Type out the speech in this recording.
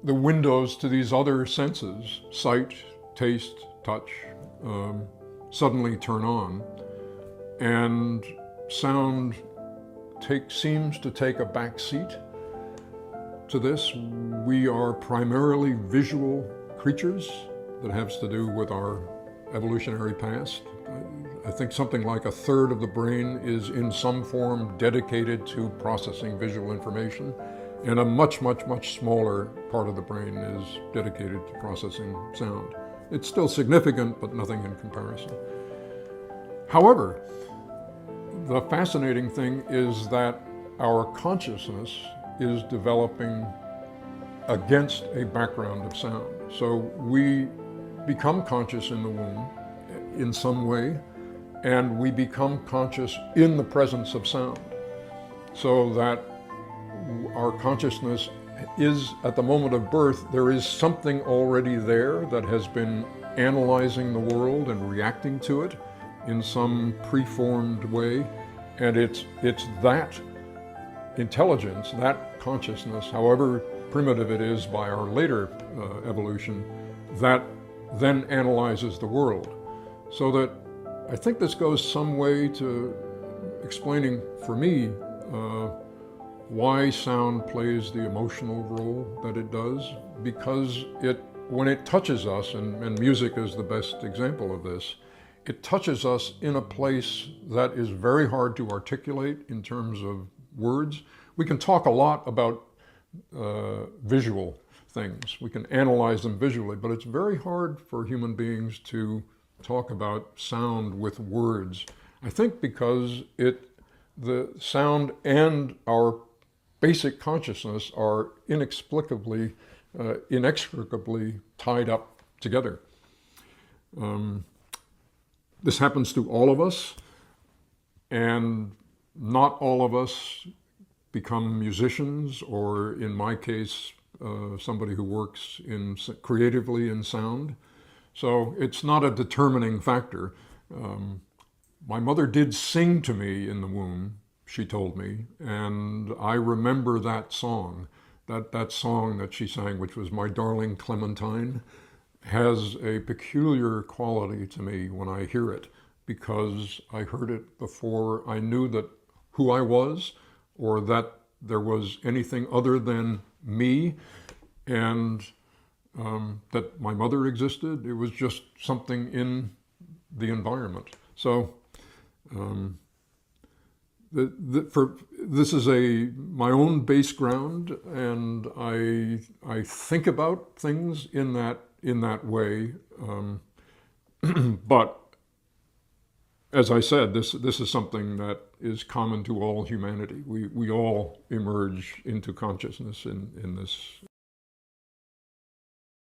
the windows to these other senses, sight, taste, touch, suddenly turn on, and sound seems to take a back seat to this. We are primarily visual creatures. That has to do with our evolutionary past. I think something like a third of the brain is in some form dedicated to processing visual information, and a much, much, much smaller part of the brain is dedicated to processing sound. It's still significant, but nothing in comparison. However, the fascinating thing is that our consciousness is developing against a background of sound. So we become conscious in the womb in some way, and we become conscious in the presence of sound. So that our consciousness is, at the moment of birth, there is something already there that has been analyzing the world and reacting to it in some preformed way. And it's that intelligence, that consciousness, however primitive it is by our later evolution, that then analyzes the world. So that I think this goes some way to explaining for me why sound plays the emotional role that it does, because when it touches us, and music is the best example of this, it touches us in a place that is very hard to articulate in terms of words. We can talk a lot about visual things. We can analyze them visually, but it's very hard for human beings to talk about sound with words. I think because the sound and our basic consciousness are inexplicably, inextricably tied up together. This happens to all of us, and not all of us become musicians, or in my case, somebody who works creatively in sound. So it's not a determining factor. My mother did sing to me in the womb, she told me, and I remember that song. That song that she sang, which was My Darling Clementine, has a peculiar quality to me when I hear it, because I heard it before I knew who I was, or that there was anything other than me, and that my mother existed. It was just something in the environment. So this is my own base ground, and I think about things in that way. But as I said, this is something that is common to all humanity. We all emerge into consciousness in this